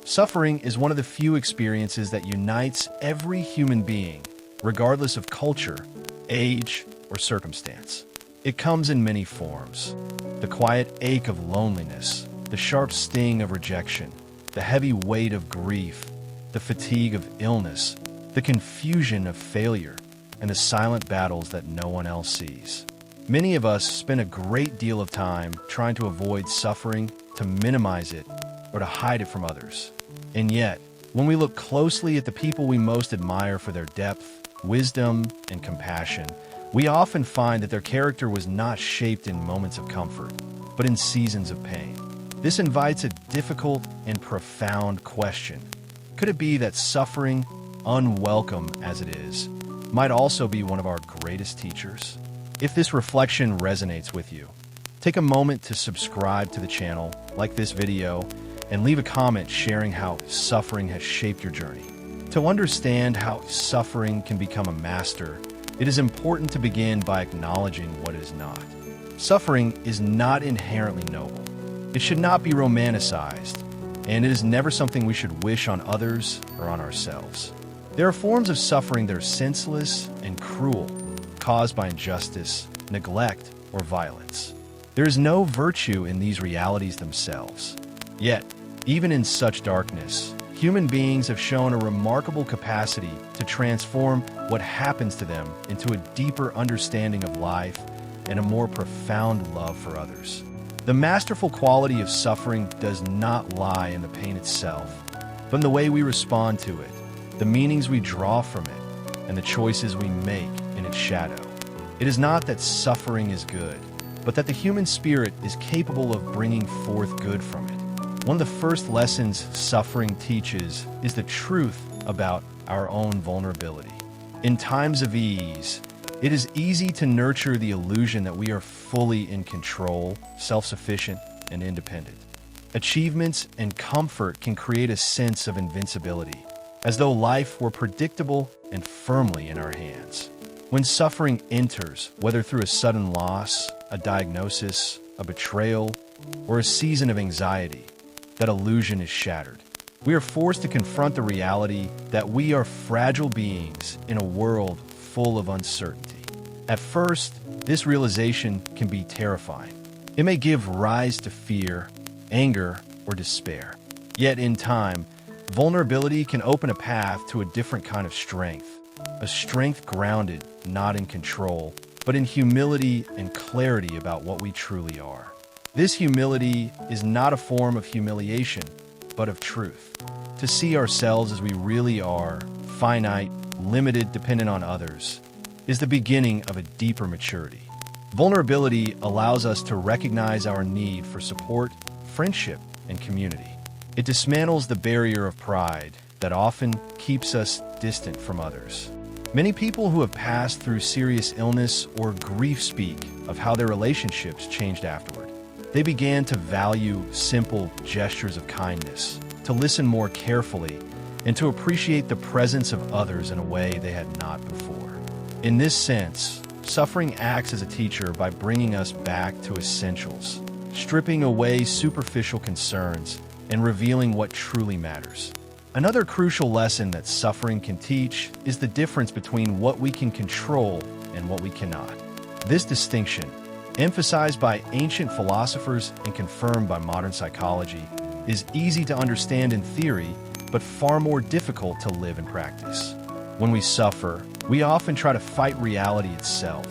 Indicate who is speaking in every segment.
Speaker 1: Suffering is one of the few experiences that unites every human being, regardless of culture, age, or circumstance. It comes in many forms. The quiet ache of loneliness, the sharp sting of rejection, the heavy weight of grief, the fatigue of illness, the confusion of failure, and the silent battles that no one else sees. Many of us spend a great deal of time trying to avoid suffering, to minimize it, or to hide it from others. And yet, when we look closely at the people we most admire for their depth, wisdom, and compassion, we often find that their character was not shaped in moments of comfort, but in seasons of pain. This invites a difficult and profound question. Could it be that suffering, unwelcome as it is, might also be one of our greatest teachers? If this reflection resonates with you, take a moment to subscribe to the channel, like this video, and leave a comment sharing how suffering has shaped your journey. To understand how suffering can become a master, it is important to begin by acknowledging what it is not. Suffering is not inherently noble. It should not be romanticized, and it is never something we should wish on others or on ourselves. There are forms of suffering that are senseless and cruel, caused by injustice, neglect, or violence. There is no virtue in these realities themselves. Yet, even in such darkness, human beings have shown a remarkable capacity to transform what happens to them into a deeper understanding of life and a more profound love for others. The masterful quality of suffering does not lie in the pain itself, but in the way we respond to it, the meanings we draw from it, and the choices we make in its shadow. It is not that suffering is good, but that the human spirit is capable of bringing forth good from it. One of the first lessons suffering teaches is the truth about our own vulnerability. In times of ease, it is easy to nurture the illusion that we are fully in control, self-sufficient, and independent. Achievements and comfort can create a sense of invincibility, as though life were predictable and firmly in our hands. When suffering enters, whether through a sudden loss, a diagnosis, a betrayal, or a season of anxiety, that illusion is shattered. We are forced to confront the reality that we are fragile beings in a world full of uncertainty. At first, this realization can be terrifying. It may give rise to fear, anger, or despair. Yet in time, vulnerability can open a path to a different kind of strength, a strength grounded not in control, but in humility and clarity about what we truly are. This humility is not a form of humiliation, but of truth. To see ourselves as we really are, finite, limited, dependent on others, is the beginning of a deeper maturity. Vulnerability allows us to recognize our need for support, friendship, and community. It dismantles the barrier of pride that often keeps us distant from others. Many people who have passed through serious illness or grief speak of how their relationships changed afterward. They began to value simple gestures of kindness, to listen more carefully, and to appreciate the presence of others in a way they had not before. In this sense, suffering acts as a teacher by bringing us back to essentials, stripping away superficial concerns, and revealing what truly matters. Another crucial lesson that suffering can teach is the difference between what we can control and what we cannot. This distinction, emphasized by ancient philosophers and confirmed by modern psychology, is easy to understand in theory, but far more difficult to live in practice. When we suffer, we often try to fight reality itself,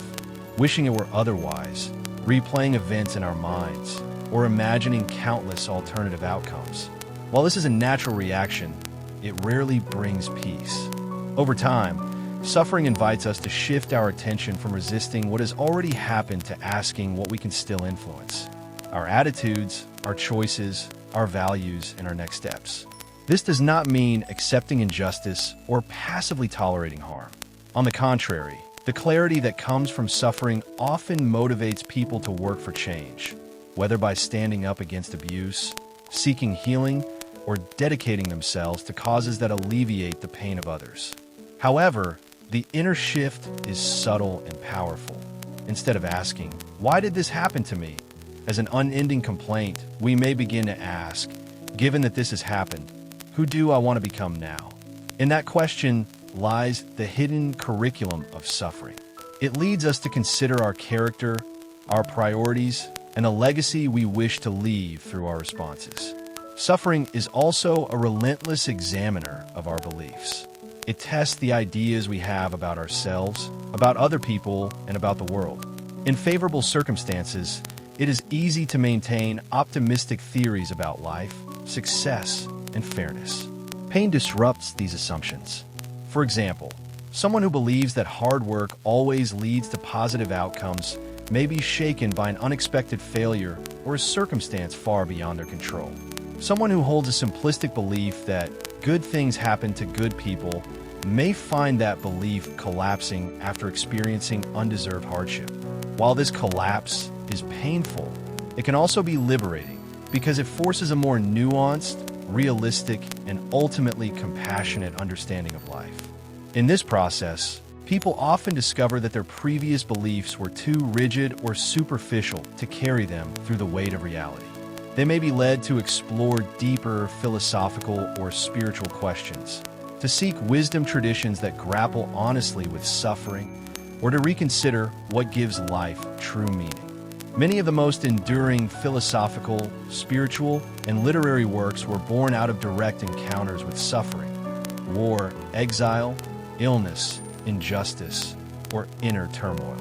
Speaker 1: wishing it were otherwise, replaying events in our minds, or imagining countless alternative outcomes. While this is a natural reaction, it rarely brings peace. Over time, suffering invites us to shift our attention from resisting what has already happened to asking what we can still influence: our attitudes, our choices, our values, and our next steps. This does not mean accepting injustice or passively tolerating harm. On the contrary, the clarity that comes from suffering often motivates people to work for change, whether by standing up against abuse, seeking healing, or dedicating themselves to causes that alleviate the pain of others. However, the inner shift is subtle and powerful. Instead of asking, "Why did this happen to me?" as an unending complaint, we may begin to ask, "Given that this has happened, Who do I want to become now? In that question lies the hidden curriculum of suffering. It leads us to consider our character, our priorities, and a legacy we wish to leave through our responses. Suffering is also a relentless examiner of our beliefs. It tests the ideas we have about ourselves, about other people, and about the world. In favorable circumstances, it is easy to maintain optimistic theories about life, success, and fairness. Pain disrupts these assumptions. For example, someone who believes that hard work always leads to positive outcomes may be shaken by an unexpected failure or a circumstance far beyond their control. Someone who holds a simplistic belief that good things happen to good people may find that belief collapsing after experiencing undeserved hardship. While this collapse is painful, it can also be liberating because it forces a more nuanced, realistic, and ultimately compassionate understanding of life. In this process, people often discover that their previous beliefs were too rigid or superficial to carry them through the weight of reality. They may be led to explore deeper philosophical or spiritual questions, to seek wisdom traditions that grapple honestly with suffering, or to reconsider what gives life true meaning. Many of the most enduring philosophical, spiritual, and literary works were born out of direct encounters with suffering, war, exile, illness, injustice, or inner turmoil.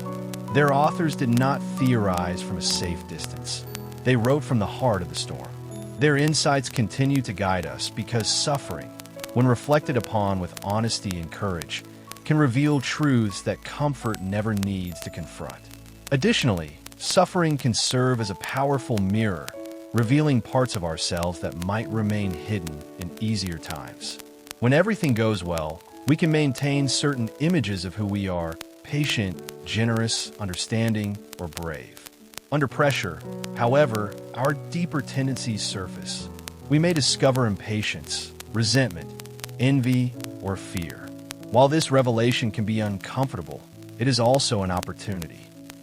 Speaker 1: Their authors did not theorize from a safe distance. They wrote from the heart of the storm. Their insights continue to guide us because suffering, when reflected upon with honesty and courage, can reveal truths that comfort never needs to confront. Additionally, suffering can serve as a powerful mirror, revealing parts of ourselves that might remain hidden in easier times. When everything goes well, we can maintain certain images of who we are: patient, generous, understanding, or brave. Under pressure, however, our deeper tendencies surface. We may discover impatience, resentment, envy, or fear. While this revelation can be uncomfortable, it is also an opportunity.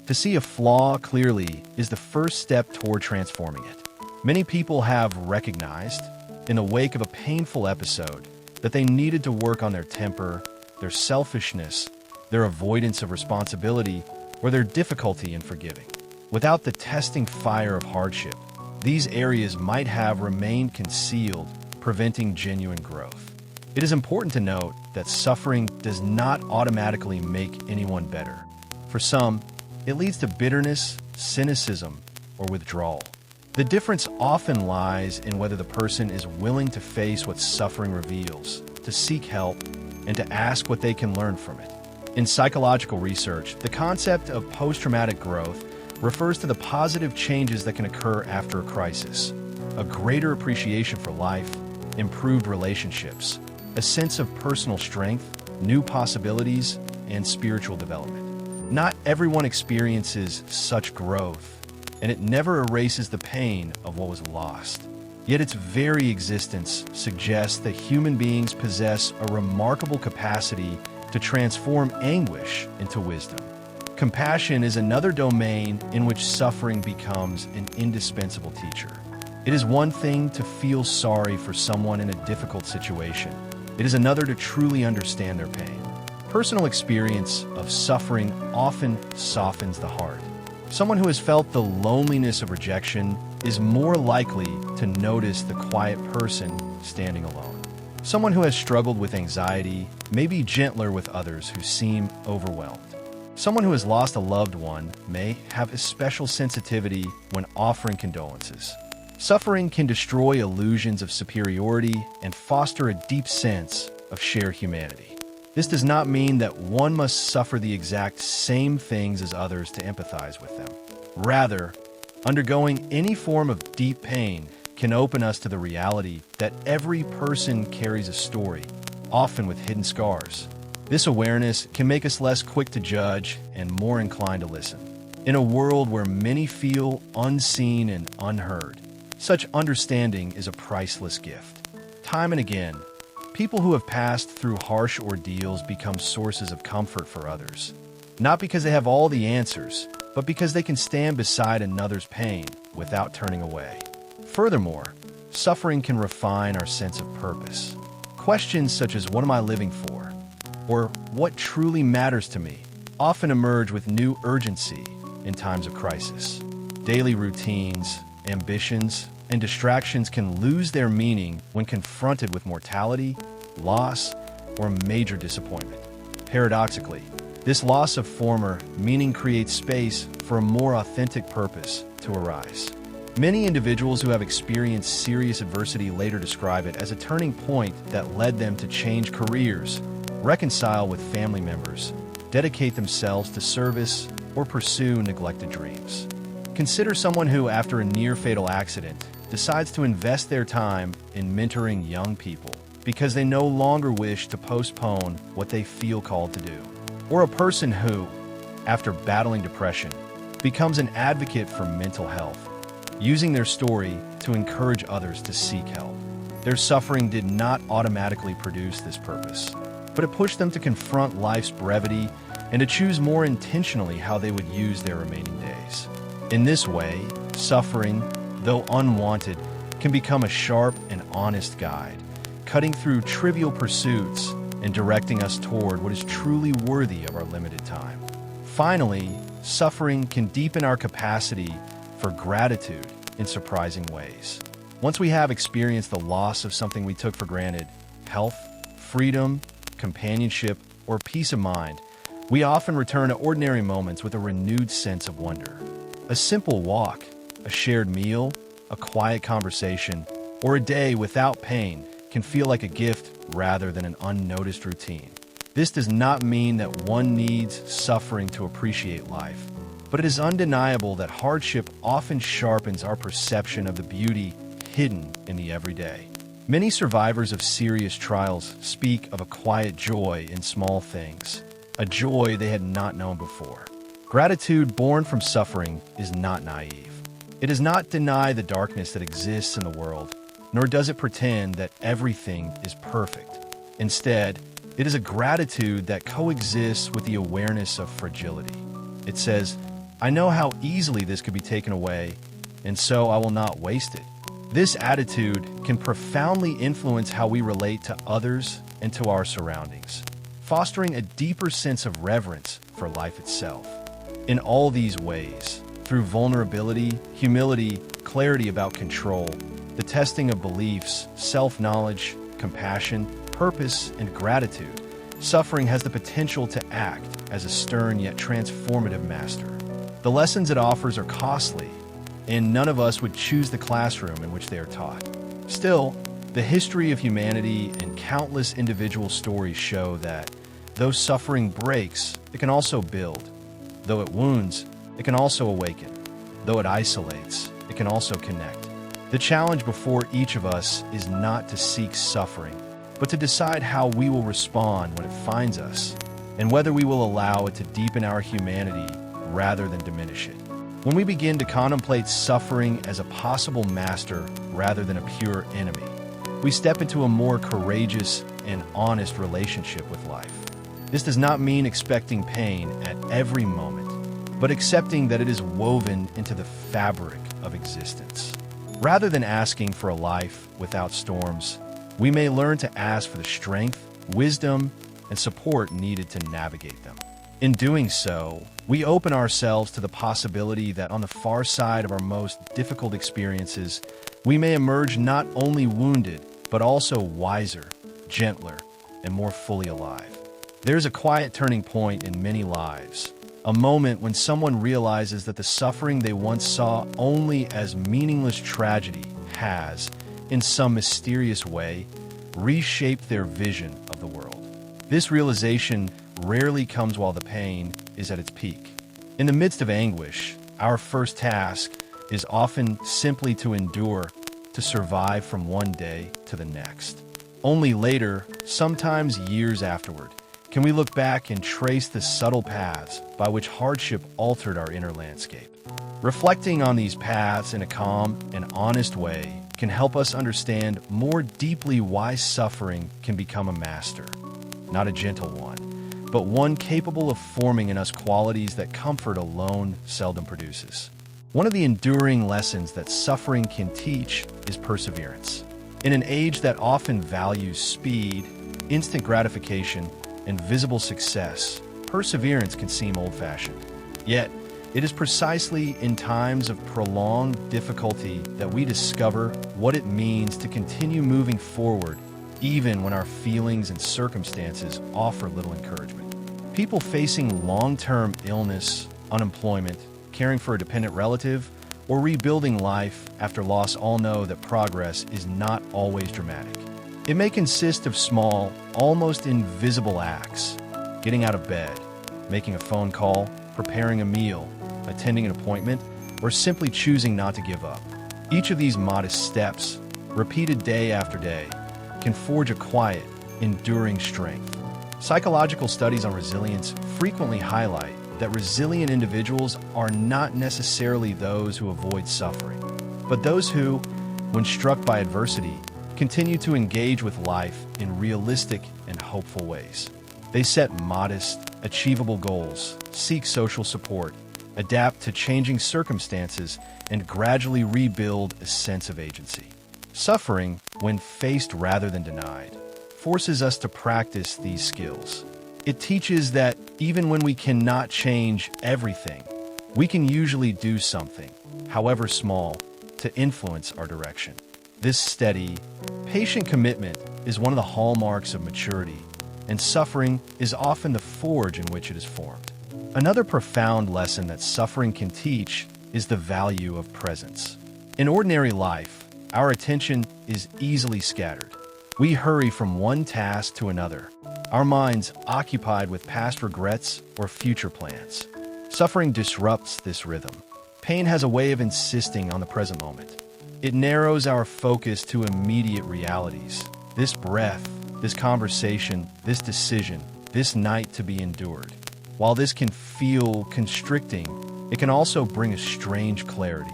Speaker 1: To see a flaw clearly is the first step toward transforming it. Many people have recognized, in the wake of a painful episode, that they needed to work on their temper, their selfishness, their avoidance of responsibility, or their difficulty in forgiving. Without the testing fire of hardship, these areas might have remained concealed, preventing genuine growth. It is important to note that suffering does not automatically make anyone better. For some, it leads to bitterness, cynicism, or withdrawal. The difference often lies in whether the person is willing to face what suffering reveals, to seek help, and to ask what they can learn from it. In psychological research, the concept of post-traumatic growth refers to the positive changes that can occur after a crisis: a greater appreciation for life, improved relationships, a sense of personal strength, new possibilities, and spiritual development. Not everyone experiences such growth, and it never erases the pain of what was lost. Yet its very existence suggests that human beings possess a remarkable capacity to transform anguish into wisdom. Compassion is another domain in which suffering becomes an indispensable teacher. It is one thing to feel sorry for someone in a difficult situation. It is another to truly understand their pain. Personal experience of suffering often softens the heart. Someone who has felt the loneliness of rejection is more likely to notice the quiet person standing alone. Someone who has struggled with anxiety may be gentler with others who seem overwhelmed. Someone who has lost a loved one may have a special sensitivity when offering condolences. Suffering can destroy illusions of superiority and foster a deep sense of shared humanity. This does not mean that one must suffer the exact same things as others to empathize with them. Rather, undergoing any form of deep pain can open us to the reality that every person carries a story, often with hidden scars. This awareness can make us less quick to judge and more inclined to listen. In a world where many feel unseen and unheard, such understanding is a priceless gift. Time and again, people who have passed through harsh ordeals become sources of comfort for others, not because they have all the answers, but because they can stand beside another's pain without turning away. Furthermore, suffering can refine our sense of purpose. Questions such as "what am I living for?" or "what truly matters to me?" often emerge with new urgency in times of crisis. Daily routines, ambitions, and distractions can lose their meaning when confronted with mortality, loss, or major disappointment. Paradoxically, this loss of former meaning creates space for a more authentic purpose to arise. Many individuals who have experienced serious adversity later describe it as a turning point that led them to change careers, reconcile with family members, dedicate themselves to service, or pursue neglected dreams. Consider someone who, after a near-fatal accident, decides to invest their time in mentoring young people because they no longer wish to postpone what they feel called to do. Or a person who, after battling depression, becomes an advocate for mental health, using their story to encourage others to seek help. Their suffering did not automatically produce this purpose, but it pushed them to confront life's brevity and to choose more intentionally how they would use their remaining days. In this way, suffering, though unwanted, can become a sharp and honest guide, cutting through trivial pursuits and directing us toward what is truly worthy of our limited time. Finally, suffering can deepen our capacity for gratitude in surprising ways. Once we have experienced the loss of something we took for granted, health, freedom, companionship, or peace of mind, we often return to ordinary moments with a renewed sense of wonder. A simple walk, a shared meal, a quiet conversation, or a day without pain can feel like a gift rather than an unnoticed routine. This does not mean that one needs suffering to appreciate life, but it is undeniable that hardship often sharpens our perception of the beauty hidden in the everyday. Many survivors of serious trials speak of a quiet joy in small things, a joy they had not known before. Gratitude born from suffering is not naive. It does not deny the darkness that exists in the world, nor does it pretend that everything is perfect. Instead, it is a gratitude that coexists with the awareness of fragility. It says, "I know how easily this could be taken away, and so I will not waste it." This attitude can profoundly influence how we relate to others and to our surroundings, fostering a deeper sense of reverence for life itself. In all these ways, through vulnerability, humility, clarity about control, the testing of beliefs, self-knowledge, compassion, purpose, and gratitude, suffering has the potential to act as a stern yet transformative master. The lessons it offers are costly, and none of us would choose the classroom in which they are taught. Still, the history of humanity and countless individual stories show that though suffering breaks, it can also build. Though it wounds, it can also awaken. Though it isolates, it can also connect. The challenge before each of us is not to seek suffering, but to decide how we will respond when it finds us, and whether we will allow it to deepen our humanity rather than diminish it. When we begin to contemplate suffering as a possible master rather than a pure enemy, we step into a more courageous and honest relationship with life. This does not mean expecting pain at every moment, but accepting that it is woven into the fabric of existence. Rather than asking for a life without storms, we may learn to ask for the strength, wisdom, and support needed to navigate them. In doing so, we open ourselves to the possibility that on the far side of our most difficult experiences, we may emerge not only wounded, but also wiser, gentler, and more fully alive. There's a quiet turning point in many lives, a moment when someone realizes that the suffering they once saw only as meaningless tragedy has, in some mysterious way, reshaped their vision of the world. This realization rarely comes while the pain is at its peak. In the midst of anguish, our first task is often simply to endure, to survive from one day to the next. Only later, sometimes years afterward, can we look back and trace the subtle paths by which hardship altered our inner landscape. Reflecting on these paths in a calm and honest way can help us understand more deeply why suffering can become a master, not a gentle one, but one capable of forming in us qualities that comfort alone seldom produces. One of the enduring lessons that suffering can teach is perseverance. In an age that often values speed, instant gratification, and visible success, perseverance can seem old-fashioned. Yet, it is precisely in times of prolonged difficulty that we discover what it means to continue moving forward, even when our feelings and circumstances offer little encouragement. People facing long-term illness, unemployment, caring for a dependent relative, or rebuilding life after loss all know that progress is not always dramatic. It may consist of small, almost invisible acts: getting out of bed, making a phone call, preparing a meal, attending an appointment, or simply choosing not to give up. Each of these modest steps, repeated day after day, can forge a quiet, enduring strength. Psychological studies on resilience frequently highlight that resilient individuals are not necessarily those who avoid suffering, but those who, when struck by adversity, continue to engage with life in realistic and hopeful ways. They set modest, achievable goals, seek social support, adapt to changing circumstances, and gradually rebuild a sense of agency. Suffering, when faced rather than denied, forces us to practice these skills. It teaches that even when we cannot change everything, we can usually do something, however small, to influence our direction. This steady, patient commitment is one of the hallmarks of maturity, and suffering is often the forge in which it is formed. Another profound lesson that suffering can teach is the value of presence. In ordinary life, our attention is easily scattered. We hurry from one task to another, our minds occupied with past regrets or future plans. Suffering disrupts this rhythm. Pain has a way of insisting on the present moment. It narrows our focus to immediate realities. This breath, this conversation, this decision, this night to be endured. While this can feel constricting, it can also bring a strange clarity.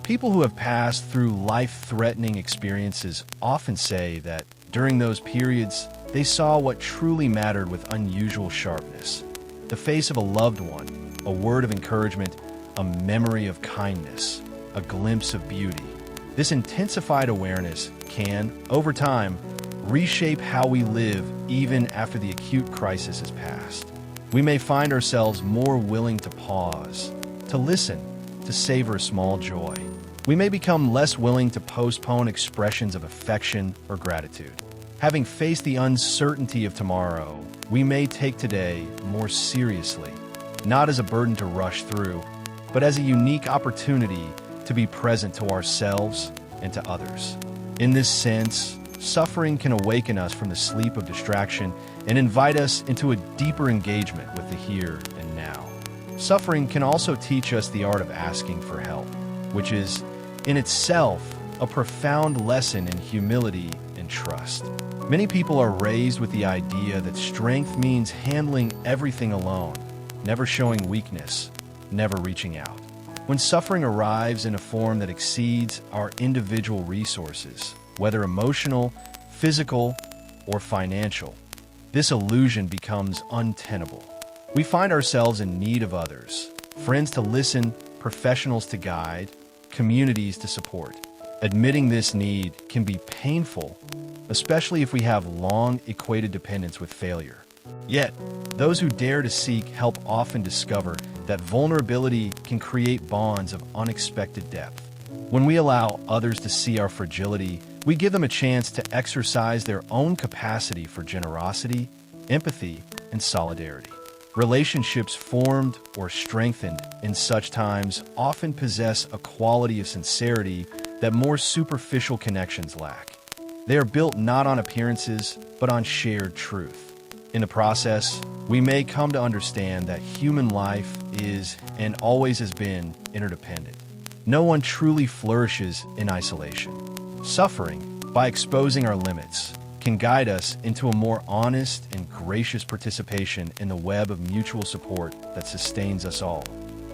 Speaker 1: People who have passed through life-threatening experiences often say that during those periods, they saw what truly mattered with unusual sharpness. The face of a loved one, a word of encouragement, a memory of kindness, a glimpse of beauty. This intensified awareness can, over time, reshape how we live even after the acute crisis has passed. We may find ourselves more willing to pause, to listen, to savor a small joy. We may become less willing to postpone expressions of affection or gratitude. Having faced the uncertainty of tomorrow, we may take today more seriously, not as a burden to rush through, but as a unique opportunity to be present to ourselves and to others. In this sense, suffering can awaken us from the sleep of distraction and invite us into a deeper engagement with the here and now. Suffering can also teach us the art of asking for help, which is, in itself, a profound lesson in humility and trust. Many people are raised with the idea that strength means handling everything alone, never showing weakness, never reaching out. When suffering arrives in a form that exceeds our individual resources, whether emotional, physical, or financial, this illusion becomes untenable. We find ourselves in need of others, friends to listen, professionals to guide, communities to support. Admitting this need can be painful, especially if we have long equated dependence with failure. Yet, those who dare to seek help often discover that vulnerability can create bonds of unexpected depth. When we allow others to see our fragility, we give them a chance to exercise their own capacity for generosity, empathy, and solidarity. Relationships formed or strengthened in such times often possess a quality of sincerity that more superficial connections lack. They are built not on appearances, but on shared truth. In the process, we may come to understand that human life is, and always has been, interdependent. No one truly flourishes in isolation. Suffering, by exposing our limits, can guide us into a more honest and gracious participation in the web of mutual support that sustains us all.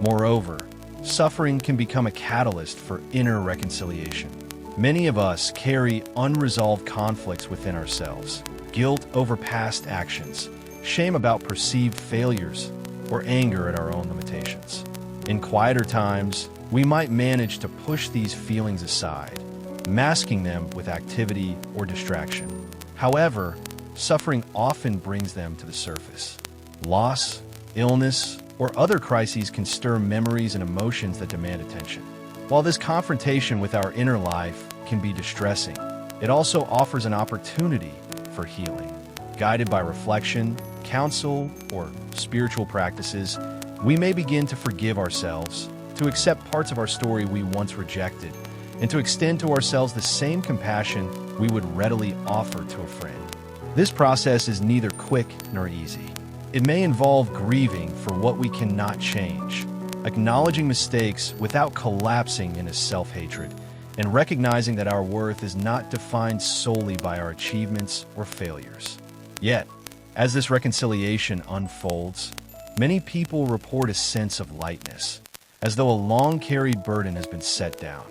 Speaker 1: Moreover, suffering can become a catalyst for inner reconciliation. Many of us carry unresolved conflicts within ourselves, guilt over past actions, shame about perceived failures, or anger at our own limitations. In quieter times, we might manage to push these feelings aside, masking them with activity or distraction. However, suffering often brings them to the surface. Loss, illness, or other crises can stir memories and emotions that demand attention. While this confrontation with our inner life can be distressing, it also offers an opportunity for healing. Guided by reflection, counsel, or spiritual practices, we may begin to forgive ourselves, to accept parts of our story we once rejected, and to extend to ourselves the same compassion we would readily offer to a friend. This process is neither quick nor easy. It may involve grieving for what we cannot change, acknowledging mistakes without collapsing into self-hatred, and recognizing that our worth is not defined solely by our achievements or failures. Yet, as this reconciliation unfolds, many people report a sense of lightness, as though a long-carried burden has been set down.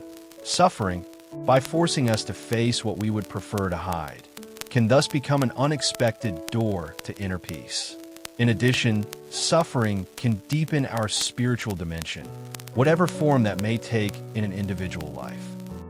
Speaker 1: Suffering, by forcing us to face what we would prefer to hide, can thus become an unexpected door to inner peace. In addition, suffering can deepen our spiritual dimension, whatever form that may take in an individual life.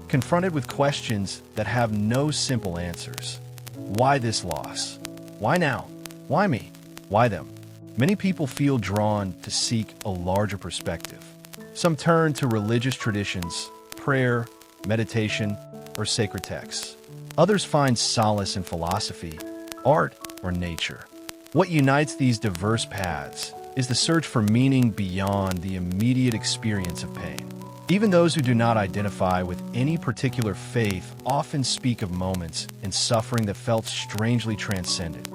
Speaker 1: Confronted with questions that have no simple answers. Why this loss? Why now? Why me? Why them? Many people feel drawn to seek a larger perspective. Some turn to religious traditions, prayer, meditation, or sacred texts. Others find solace in philosophy, art, or nature. What unites these diverse paths is the search for meaning beyond the immediate experience of pain. Even those who do not identify with any particular faith often speak of moments in suffering that felt strangely transcendent.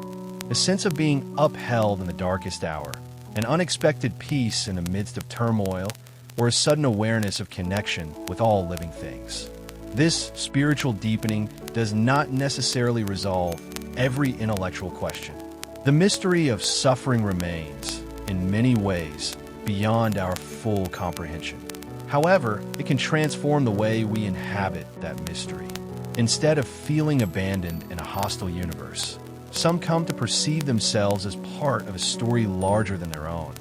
Speaker 1: A sense of being upheld in the darkest hour, an unexpected peace in the midst of turmoil, or a sudden awareness of connection with all living things. This spiritual deepening does not necessarily resolve every intellectual question. The mystery of suffering remains, in many ways, beyond our full comprehension. However, it can transform the way we inhabit that mystery. Instead of feeling abandoned in a hostile universe, some come to perceive themselves as part of a story larger than their own,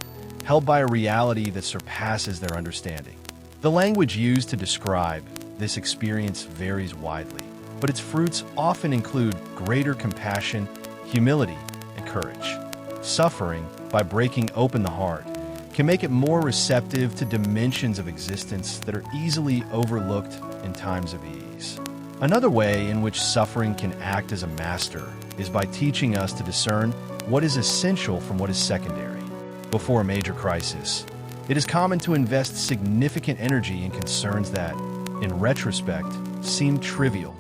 Speaker 1: held by a reality that surpasses their understanding. The language used to describe this experience varies widely, but its fruits often include greater compassion, humility, and courage. Suffering, by breaking open the heart, can make it more receptive to dimensions of existence that are easily overlooked in times of ease. Another way in which suffering can act as a master is by teaching us to discern what is essential from what is secondary. Before a major crisis, it is common to invest significant energy in concerns that, in retrospect, seem trivial.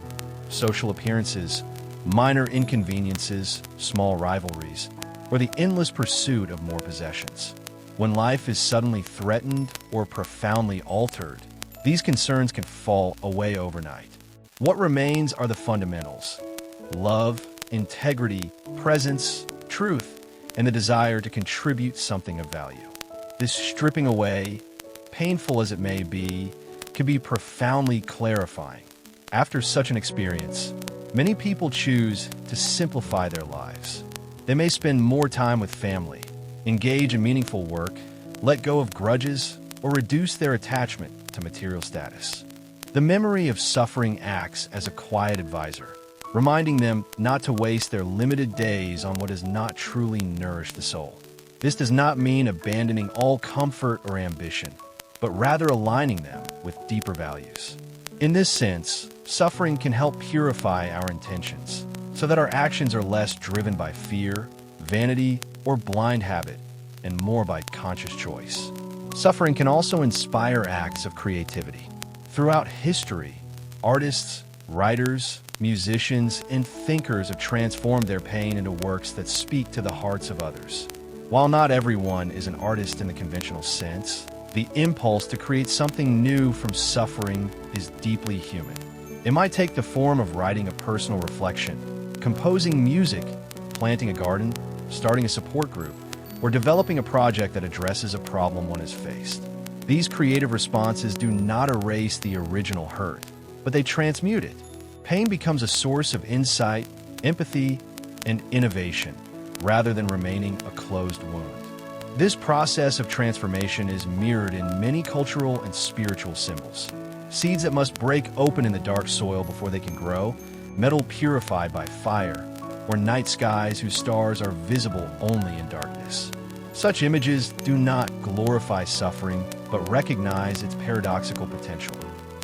Speaker 1: Social appearances, minor inconveniences, small rivalries, or the endless pursuit of more possessions. When life is suddenly threatened or profoundly altered, these concerns can fall away overnight. What remains are the fundamentals: love, integrity, presence, truth, and the desire to contribute something of value. This stripping away, painful as it may be, can be profoundly clarifying. After such an experience, many people choose to simplify their lives. They may spend more time with family, engage in meaningful work, let go of grudges, or reduce their attachment to material status. The memory of suffering acts as a quiet advisor, reminding them not to waste their limited days on what has not truly nourished the soul. This does not mean abandoning all comfort or ambition, but rather aligning them with deeper values. In this sense, suffering can help purify our intentions, so that our actions are less driven by fear, vanity, or blind habit, and more by conscious choice. Suffering can also inspire acts of creativity. Throughout history, artists, writers, musicians, and thinkers have transformed their pain into works that speak to the hearts of others. While not everyone is an artist in the conventional sense, the impulse to create something new from suffering is deeply human. It might take the form of writing a personal reflection, composing music, planting a garden, starting a support group, or developing a project that addresses a problem one has faced. These creative responses do not erase the original hurt, but they transmute it. Pain becomes a source of insight, empathy, and innovation, rather than remaining a closed wound. This process of transformation is mirrored in many cultural and spiritual symbols. Seeds that must break open in the dark soil before they can grow, metal purified by fire, or night skies whose stars are visible only in darkness. Such images do not glorify suffering, but recognize its paradoxical potential.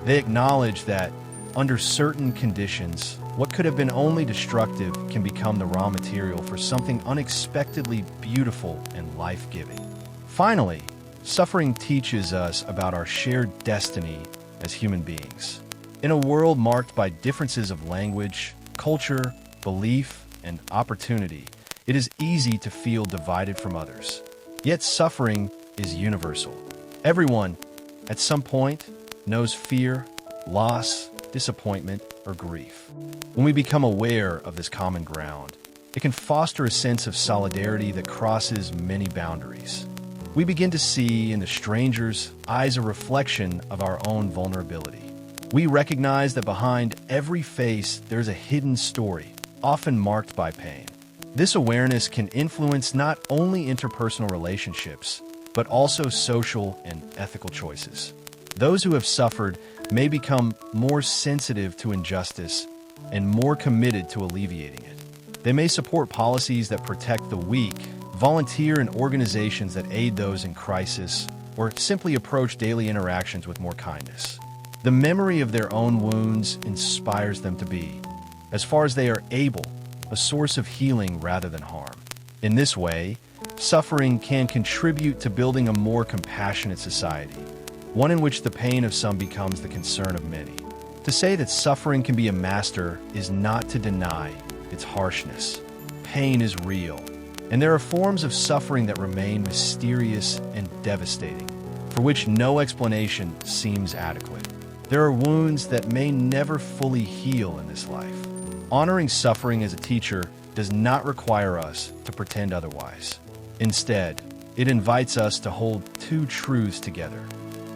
Speaker 1: They acknowledge that, under certain conditions, what could have been only destructive can become the raw material for something unexpectedly beautiful and life-giving. Finally, suffering teaches us about our shared destiny as human beings. In a world marked by differences of language, culture, belief, and opportunity, it is easy to feel divided from others. Yet suffering is universal. Everyone, at some point, knows fear, loss, disappointment, or grief. When we become aware of this common ground, it can foster a sense of solidarity that crosses many boundaries. We begin to see in the stranger's eyes a reflection of our own vulnerability. We recognize that behind every face there's a hidden story, often marked by pain. This awareness can influence not only interpersonal relationships, but also social and ethical choices. Those who have suffered may become more sensitive to injustice and more committed to alleviating it. They may support policies that protect the weak, volunteer in organizations that aid those in crisis, or simply approach daily interactions with more kindness. The memory of their own wounds inspires them to be, as far as they are able, a source of healing rather than harm. In this way, suffering can contribute to building a more compassionate society, one in which the pain of some becomes the concern of many. To say that suffering can be a master is not to deny its harshness. Pain is real, and there are forms of suffering that remain mysterious and devastating, for which no explanation seems adequate. There are wounds that may never fully heal in this life. Honoring suffering as a teacher does not require us to pretend otherwise. Instead, it invites us to hold two truths together: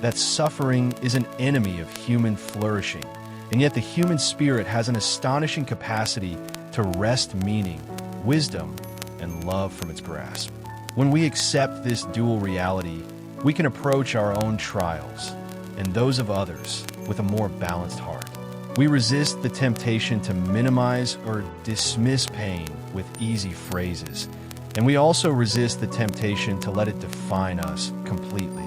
Speaker 1: that suffering is an enemy of human flourishing, and yet the human spirit has an astonishing capacity to wrest meaning, wisdom, and love from its grasp. When we accept this dual reality, we can approach our own trials and those of others with a more balanced heart. We resist the temptation to minimize or dismiss pain with easy phrases, and we also resist the temptation to let it define us completely.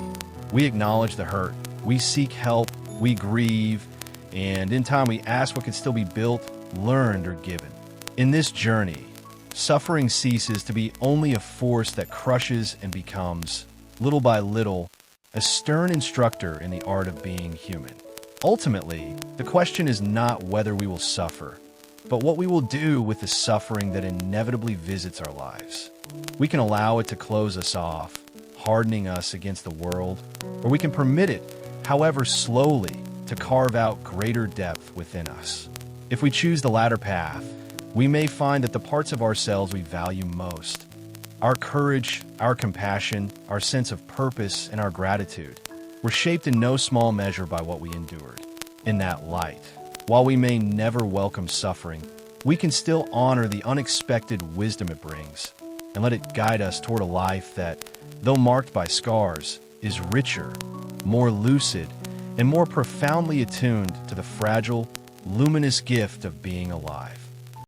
Speaker 1: We acknowledge the hurt, we seek help, we grieve, and in time we ask what could still be built, learned, or given. In this journey, suffering ceases to be only a force that crushes and becomes, little by little, a stern instructor in the art of being human. Ultimately, the question is not whether we will suffer, but what we will do with the suffering that inevitably visits our lives. We can allow it to close us off, hardening us against the world, or we can permit it, however slowly, to carve out greater depth within us. If we choose the latter path, we may find that the parts of ourselves we value most, our courage, our compassion, our sense of purpose, and our gratitude, were shaped in no small measure by what we endured. In that light, while we may never welcome suffering, we can still honor the unexpected wisdom it brings and let it guide us toward a life that, though marked by scars, is richer, more lucid, and more profoundly attuned to the fragile, luminous gift of being alive.